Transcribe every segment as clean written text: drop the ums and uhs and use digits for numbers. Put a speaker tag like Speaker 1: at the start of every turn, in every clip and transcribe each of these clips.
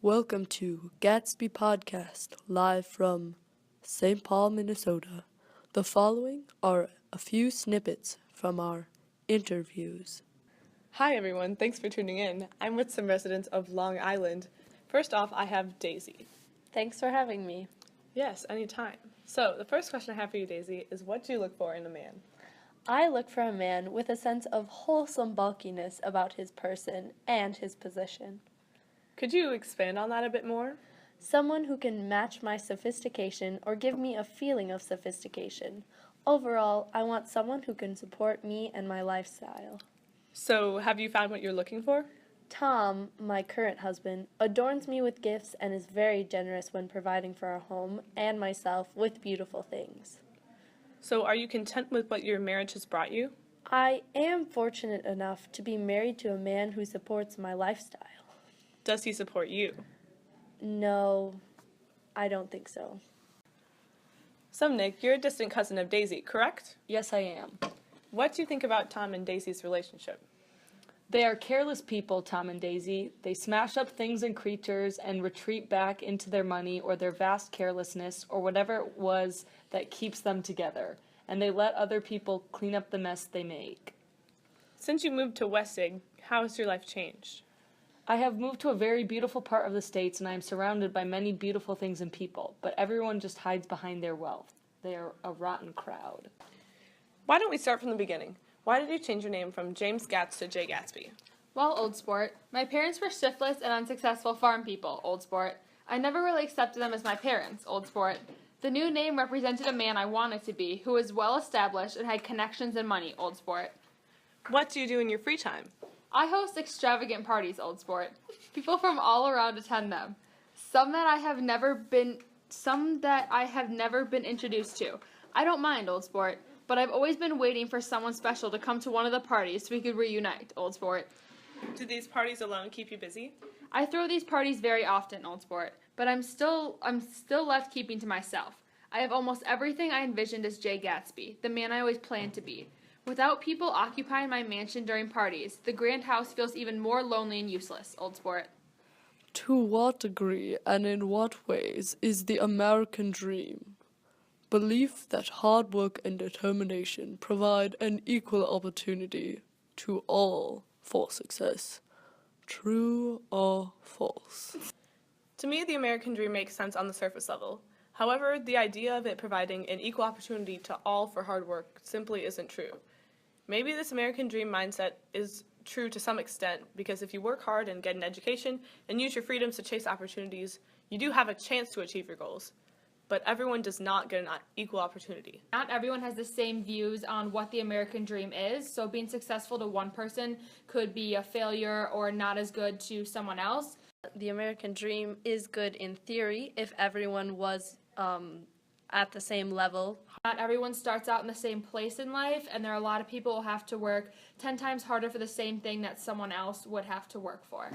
Speaker 1: Welcome to Gatsby Podcast, live from St. Paul, Minnesota. The following are a few snippets from our interviews.
Speaker 2: Hi everyone, thanks for tuning in. I'm with some residents of Long Island. First off, I have Daisy.
Speaker 3: Thanks for having me.
Speaker 2: Yes, anytime. So, the first question I have for you, Daisy, is what do you look for in a man?
Speaker 3: I look for a man with a sense of wholesome bulkiness about his person and his position.
Speaker 2: Could you expand on that a bit more?
Speaker 3: Someone who can match my sophistication or give me a feeling of sophistication. Overall, I want someone who can support me and my lifestyle.
Speaker 2: So, have you found what you're looking for?
Speaker 3: Tom, my current husband, adorns me with gifts and is very generous when providing for our home and myself with beautiful things.
Speaker 2: So, are you content with what your marriage has brought you?
Speaker 3: I am fortunate enough to be married to a man who supports my lifestyle.
Speaker 2: Does he support you?
Speaker 3: No, I don't think so.
Speaker 2: So, Nick, you're a distant cousin of Daisy, correct?
Speaker 4: Yes, I am.
Speaker 2: What do you think about Tom and Daisy's relationship?
Speaker 4: They are careless people, Tom and Daisy. They smash up things and creatures and retreat back into their money or their vast carelessness or whatever it was that keeps them together. And they let other people clean up the mess they make.
Speaker 2: Since you moved to Westig, how has your life changed?
Speaker 4: I have moved to a very beautiful part of the States and I am surrounded by many beautiful things and people, but everyone just hides behind their wealth. They are a rotten crowd.
Speaker 2: Why don't we start from the beginning? Why did you change your name from James Gatz to Jay Gatsby?
Speaker 5: Well, old sport, my parents were shiftless and unsuccessful farm people, old sport. I never really accepted them as my parents, old sport. The new name represented a man I wanted to be, who was well established and had connections and money, old sport.
Speaker 2: What do you do in your free time?
Speaker 5: I host extravagant parties, old sport. People from all around attend them. Some that I have never been introduced to. I don't mind, old sport, but I've always been waiting for someone special to come to one of the parties so we could reunite, old sport.
Speaker 2: Do these parties alone keep you busy?
Speaker 5: I throw these parties very often, old sport, but I'm still left keeping to myself. I have almost everything I envisioned as Jay Gatsby, the man I always planned to be. Without people occupying my mansion during parties, the grand house feels even more lonely and useless, old sport.
Speaker 1: To what degree and in what ways is the American dream? Belief that hard work and determination provide an equal opportunity to all for success. True or false?
Speaker 2: To me, the American dream makes sense on the surface level. However, the idea of it providing an equal opportunity to all for hard work simply isn't true. Maybe this American dream mindset is true to some extent, because if you work hard and get an education and use your freedoms to chase opportunities, you do have a chance to achieve your goals. But everyone does not get an equal opportunity.
Speaker 5: Not everyone has the same views on what the American dream is, so being successful to one person could be a failure or not as good to someone else.
Speaker 3: The American dream is good in theory if everyone was at the same level.
Speaker 5: Not everyone starts out in the same place in life, and there are a lot of people who have to work 10 times harder for the same thing that someone else would have to work for.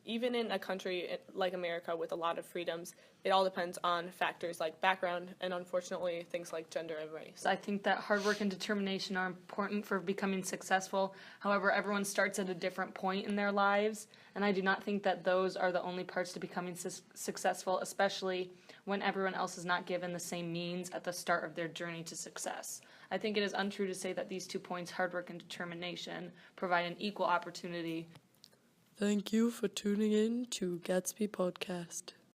Speaker 2: Even in a country like America with a lot of freedoms, it all depends on factors like background and, unfortunately, things like gender and race.
Speaker 4: I think that hard work and determination are important for becoming successful. However, everyone starts at a different point in their lives, and I do not think that those are the only parts to becoming successful, especially when everyone else is not given the same means at the start of their journey to success. I think it is untrue to say that these 2 points, hard work and determination, provide an equal opportunity.
Speaker 1: Thank you for tuning in to Gatsby Podcast.